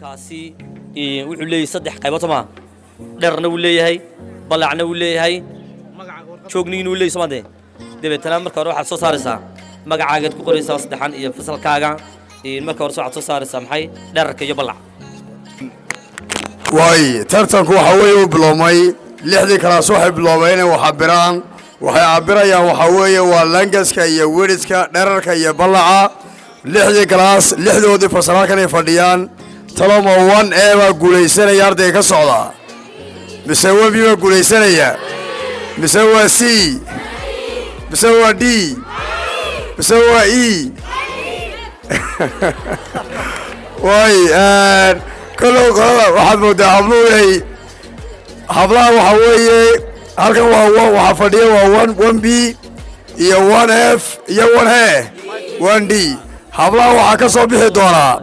كاسي وحولي صدح قيبته ما درنا ولا هي بلعنا ولا هي شوقنين ولا سماده دبتنا marka hore waxa soo saaraysa magacaaga ku qoraysa saddexan iyo fasalkaaga marka hore waxa soo saaraysa maxay dharka iyo balac way tartanku waxa weeye uu biloomay lixdii kala soo xibloomeen waxa biraan waxay cabirayaan waxa weeye waa langaska iyo wiriska dhararka iyo balaca lixdii kalaas lixdoodii fasalaalkanay fadhiyaan taloma 1A baa guulaysanaya ardayga ka socda mise waa B baa guulaysanaya mise waa C mise waa D mise waa E way kalow qolada waxaad moodaa habluhu yahay hablaha waxaa weeye halkan waxaa fadhiya waa 1B iyo 1F iyo 1A 1D hablaha waxaa ka soo bixi doonaa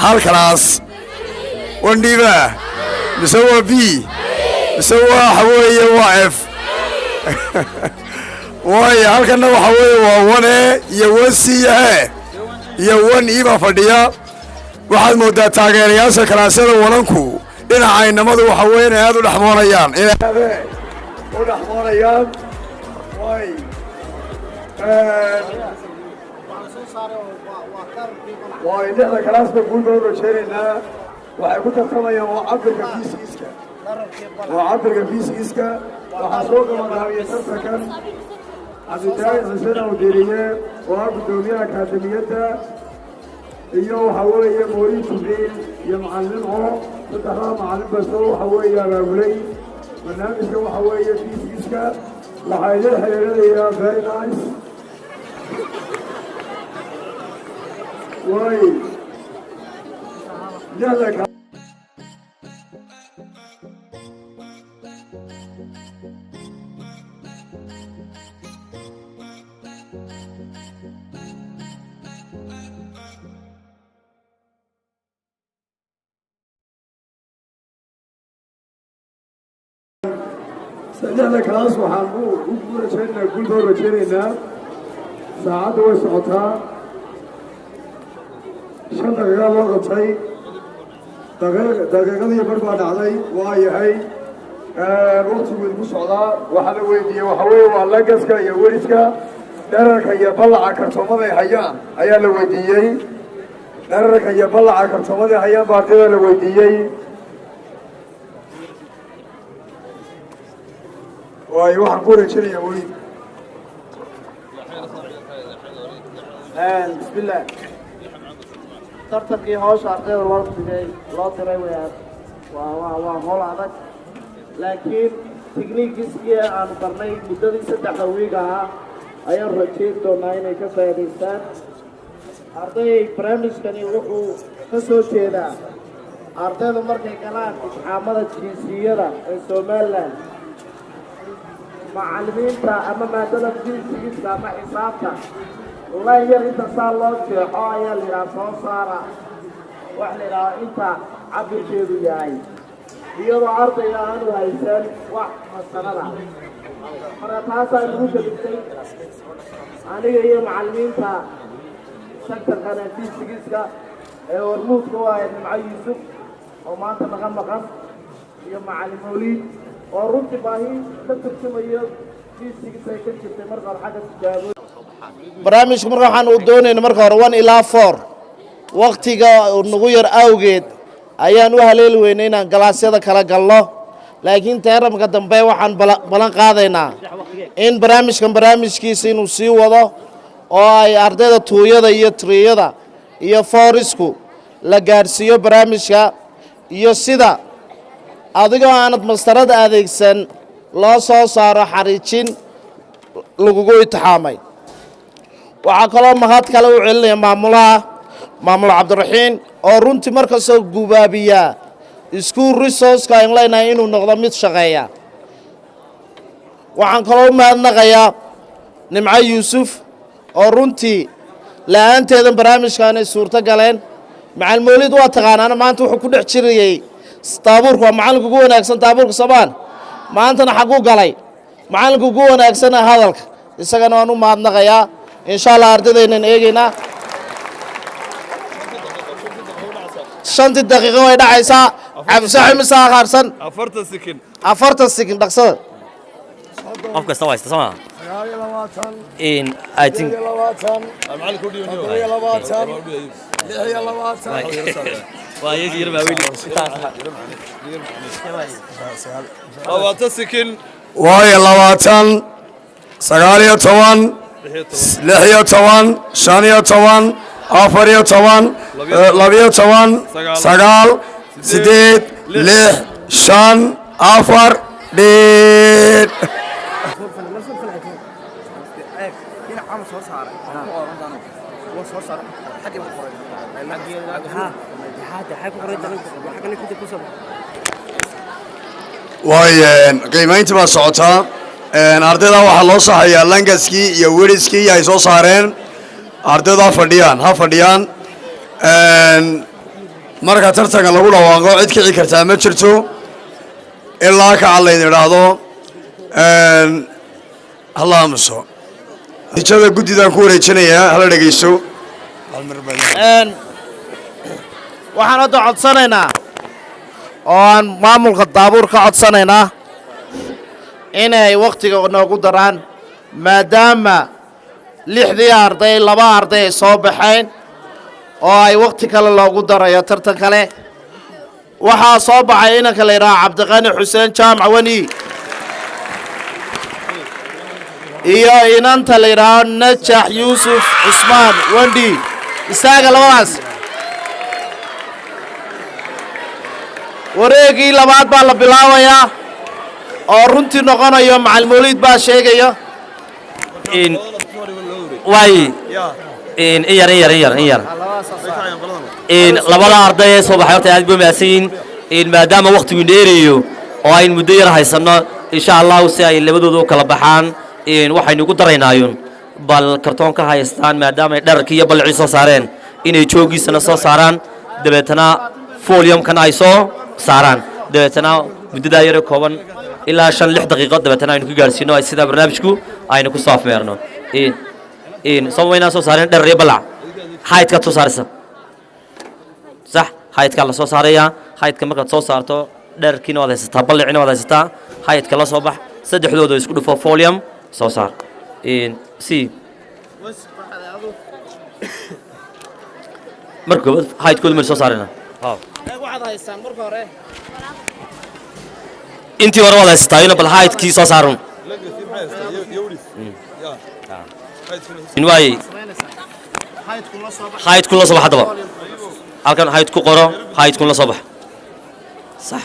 hal kalaas 1D ba mise waa B mise waxa weeye waa F way halkanna waxaa weeye waa 1A iyo 1C iyo 1E baa fadhiya waxaad moodaa taageerayaasha kalaasyada wananku dhinaca inamadu waxa weeye inay aad u dhexmoonayaan way way lixda kalaasba guul baan u rajaynaynaa waxay ku tartamayaan waa cabirka fiisigiiska waxaa soo gabagaabiyey tartankan cabditaahi xuseen awdiriye oo ah guddoomiyaha akaademiyadda iyo waxaa weeye mooriin jibriil iyo macallin oo saddexdaa macallin baso waxaa weeye abaabulay barnaamijka waxaa weeye fiisigiiska waxaa idin xiriirinayaa very nice way lixda saddexda kalaas waxaan u rajaynaynaa guul baan u rajaynaynaa saacadda way socotaa 5 daqiiqo loo qabtay daqiiqadii bar baa dhacday waa yahay waqtigu idinku socdaa waxaa la weydiiyey waxaa weeye waa lagaska iyo weriska dherarka iyo ballaca kartoomaday hayaan ayaa la weydiiyey dherarka iyo ballaca kartoomaday hayaan baa ardayda la weydiiyey waayo waxaan ku rajaynayaa weli bismillah tartankii hawsha ardayda loo diray weyaan waa howl adag laakiin tikniikiskii aanu barnay muddadii 3 wiig ahaa ayaan rajayn doonaa inay ka faa'iidaystaan arday barnaamijkani wuxuu ka soo jeedaa ardayda markay galaan imtixaamada jinsiyada ee Somaliland macallimiinta ama maadada fiisigiska ama xisaabta والله يا أنت صار لك حاجة لراسه صار وإحنا لا أنت عبد الشيء جاي يلا عرض يا أنا هيسن واحد السنة مرة تاسع يروح بالتين أنا جاي معلمين تا سكر كان في سجسكا ورموت قواعد مع يوسف وما أنت مغمقة يا معلم وليد ورمت باهي تكتب سمية في سجسكا كنت مرة حاجة تجاوب barnaamijku marka waxaan u doonaynaa marka hore 1 ilaa 4 waqtiga nagu yar awgeed ayaan u haleeli weynay inaan galaasyada kala galno laakiin teeramka dambe waxaan balan qaadaynaa in barnaamijkiisa inuu sii wado oo ay ardayda tuuyada iyo triyada iyo foorisku la gaarsiiyo barnaamijka iyo sida adigoo aanad mastarada adeegsan loo soo saaro xariijin lagugu itixaamay waxaa kaloo mahad kale u celinaya maamul Cabdiraxiin oo runtii marka soo gubaabiya school resource-ka in leenahay inuu noqdo mid shaqeeya waxaan kaloo mahadnaqayaa Nimco Yuusuf oo runtii la'aanteedan barnaamijkan ay suurta galeen macallin Mawlid waa taqaanana maanta wuxuu ku dhex jirayay taabuurka waa macallinka ugu wanaagsan taabuurka Soomaan maantana xaqu galay macallinka ugu wanaagsan hadalka isagana waan u mahadnaqayaa إن شاء الله أردنا نيجينا 5 دقيقة وين عيسى عفسح مساء خارسن أفرت السكن دكسر أفكر استوى إن I think ويجي يربع ويلي وهي لواتن 19 16 15 afar iyo toban labiyo toban sagaal sideed lix shan afar dheed qiimayntii baa socotaa ardayda waxaa loo saxayaa langaskii iyo weriskii ay soo saareen ardaydu ha fadhiyaan marka tartanka lagu dhawaaqo cid kici kartaa ma jirto ilaa kaca laydin idhaahdo hala aamuso natiijada guddidaan ku wareejinayaa hala dhegeyso waxaan hadda codsanaynaa oo aan maamulka daabuur ka codsanaynaa inay wakhtiga noogu daraan maadaama 6 arday 2 arday ay soo baxeen oo ay wakhti kale loogu darayo tartan kale waxaa soo baxay inanka la yidhaha cabdiqani xuseen jaamac wani iyo inanta la yidhaaho najax yuusuf cusmaan wandhi istaaga labadaas wareegii labaad baa la bilaabayaa oo runtii noqonayo macalin mawliid baa sheegaya labada arday ee soo baxay horta aad bay mahadsan yihiin maadaama wakhtigu dheerayo oo aynu muddo yar haysanno insha allahu si ay labadooda u kala baxaan waxaynu ugu daraynaayun bal kartoonka haystaan maadaama ay dhararkii iyo ballicii soo saareen inay joogiisana soo saaraan dabeetana foliumkana ay soo saaraan dabeetana muddadaa yaro kooban ilaa 5-6 daqiiqo dabeetana aynu ku gaarsiino ay sida barnaamijku aynu ku soo afmeerno somaynaa soo saareen dherar iyo ballac haydkaad soo saaraysa sax haydkaa la soo saarayaa haydka markaad soo saarto dherarkiina waad haysataa ballicina waad haysataa haydka la soo bax saddexdooda isku dhufo folium soo saar marka koobaad haydkooda mari soo saarayna intii hore waad haysataa bal haydkii soo saarun waay haydkun la soo bax haddaba halkan hayd ku qoro haydkun la soo bax sax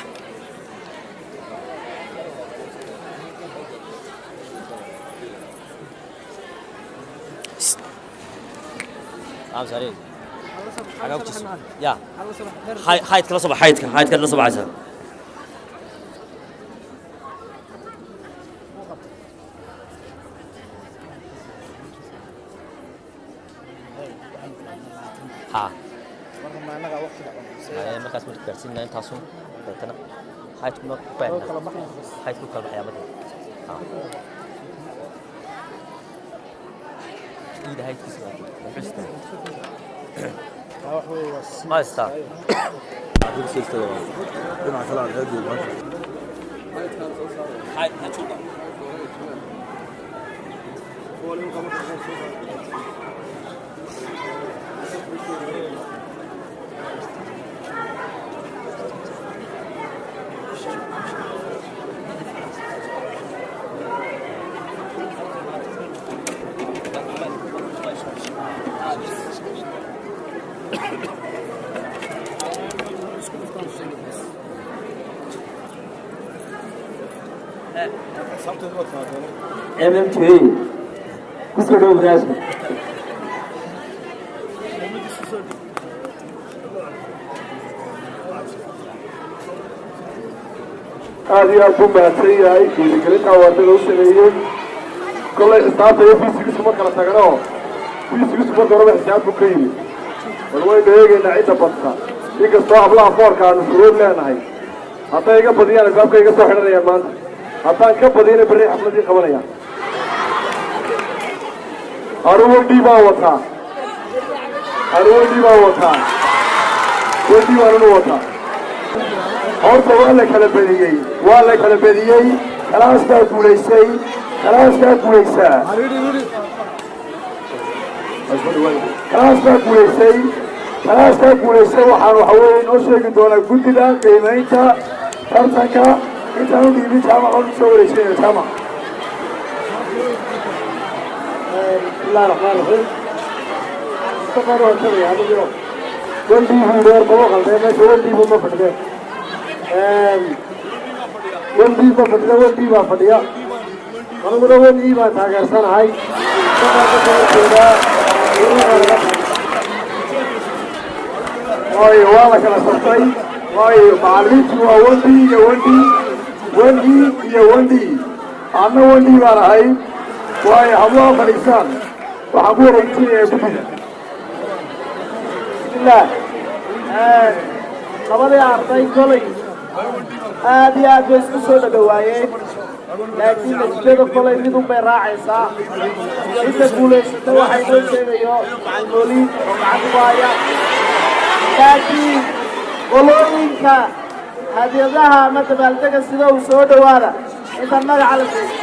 haydka la soo bax haydkaad la soo baxaysaa markaas marka gaarsiinaa intaasun dabeetana haydku ma ku baahna haydku kala baxayaa marka ida haydkiisa ma haystaa MMK kusoo dhow barnaamijka aad iyo aad buu mahadsan yahay dhiirigelintaa waadada u sameeyey kollay xisaabta iyo fiisigiisu ma kala tagano fiisigiisu marka horeba xisaab buu ka yimi bal waynu eegaynaa cidda badta inkastoo hablaha foorka aanu shuruud leenahay hadday iga badiyaan albaabka iga soo xidhanayaan maanta haddaan ka badiyana berri xafladii qabanayaan anuwendii baan wataa wendii baanunu wataa horta waa la kala bediyey kalaaskaa guulaysay kalaaskaa guulaysaa waxaan waxa weeye inoo sheegi doonaa guddida qiimaynta tartanka intaan u dhiibin jaamac oon usoo wareejinayo jaamac bismillahi raxmaan raxiim مصطفى وكذا هذا اليوم ولدي هو دور طبقة لأن ولدي هو ما فداه ولدي ما فداه ولدي ما فداه أنا من ولدي ما تاجر سنة هاي واي والله كلا صفي واي معلمتي وولدي يا ولدي ولدي يا ولدي أنا ولدي على هاي واي الله فريسان وحبور انتي يا بسم الله labadii arday kolay aad iyo aad bay isku soo dhawaayeen laakiin natiijada kolay mid un bay raacaysaa inta guulaysata waxay noo sheegayo macalmooliin oo gacan waaya laakiin qolooyinka hadiyadaha ama dabaaldega sida uu soo dhawaada intaan magaca la sheegay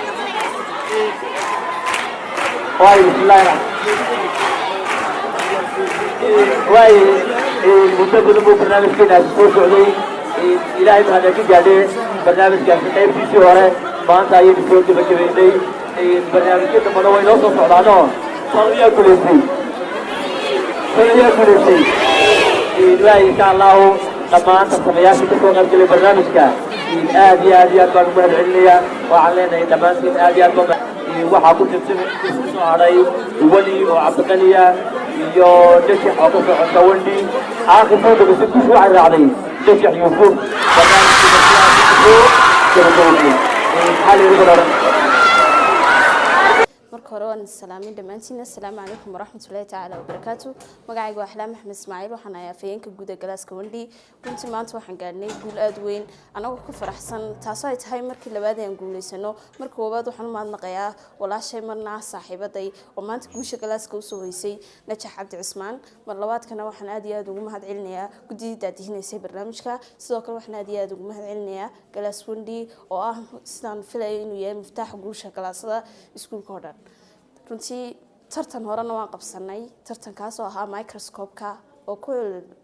واي بسم الله الرحمن واي المنتدى نمو برنامج كنا سوى سعودي إلهي بهذا كي قاعدة برنامج كان في قيب سيسي هوري ما أنت أيه بسيوك بكبيني برنامج كنا منوي نوصف سعودانو صلوية كليسي إلهي إن شاء الله لما أنت سمياك تكون قبل برنامج كان آدي أكبر مهد عليا وعلينا لما أنت آدي أكبر waxaa ku tirsan isku soo haray wali oo cabdiqaliya iyo dashax oo ka socota wandi aakhirka dadka ku soo raacday dashax yuufur marka hore waan salaamin dhamaantiin assalaamu calaykum waraxmatullaahi tacaala wabarakaatu magacaygu waa Axlaam Axmed Ismaaciil waxaan ahay afayeenka guud ee galaaska Wandi runtii maanta waxaan gaarnay guul aad weyn anagoo ku faraxsan taasoo ay tahay markii labaad aan guuleysano marka koowaad waxaan u mahadnaqayaa walaashay marna saaxiibaday oo maanta guusha galaaska u soo hoysay Najax Cabdi Cismaan mar labaadkana waxaan aad iyo aad ugu mahad celinayaa guddiga daadihineysay barnaamijka sidoo kale waxaan aad iyo aad ugu mahad celinayaa galaas Wandi oo ah sidaan filayo inuu yahay miftaaxa guusha galaasada iskuulka oo dhan runtii tartan horena waan qabsanay tartankaas oo ahaa microscope-ka oo ku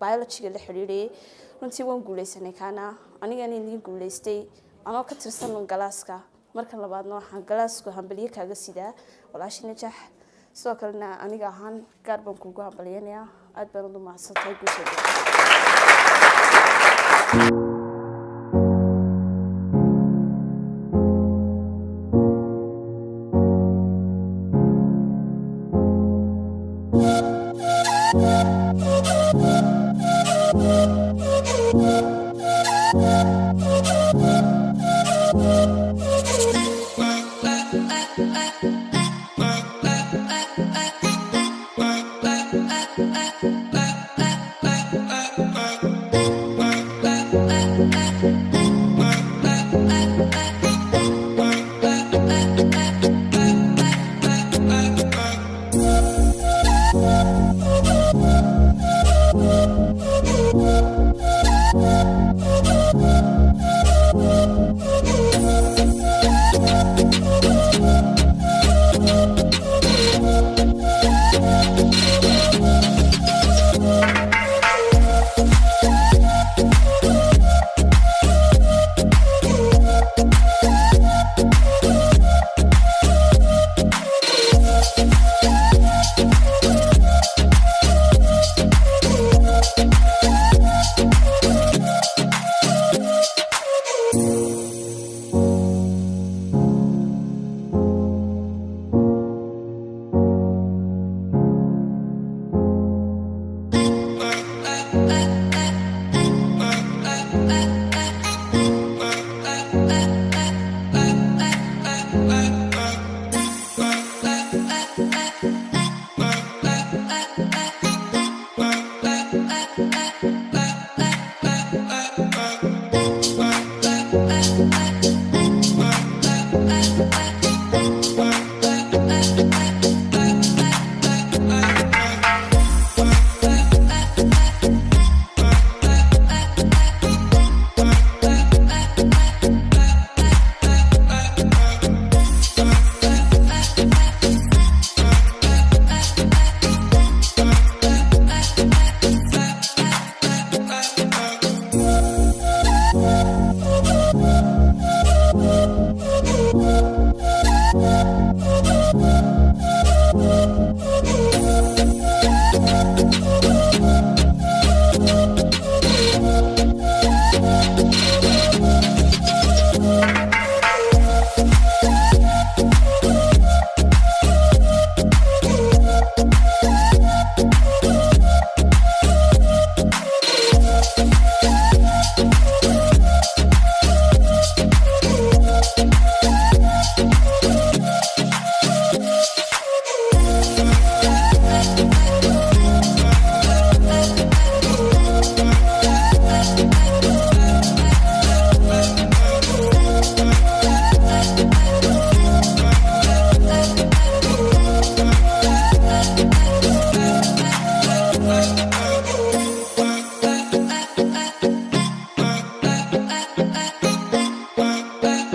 biology-ga la xiriiriyay runtii waan guuleysanay kana anigana idin guuleystay anoo ka tirsan galaaska marka labaadna waxaan galaaska hambaliye kaaga sidaa walaashii Najax sidoo kalena aniga ahaan gaar baan kugu hambaliyanayaa aad baan u mahadsantahay guusha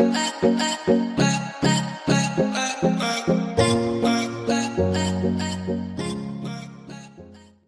Bye.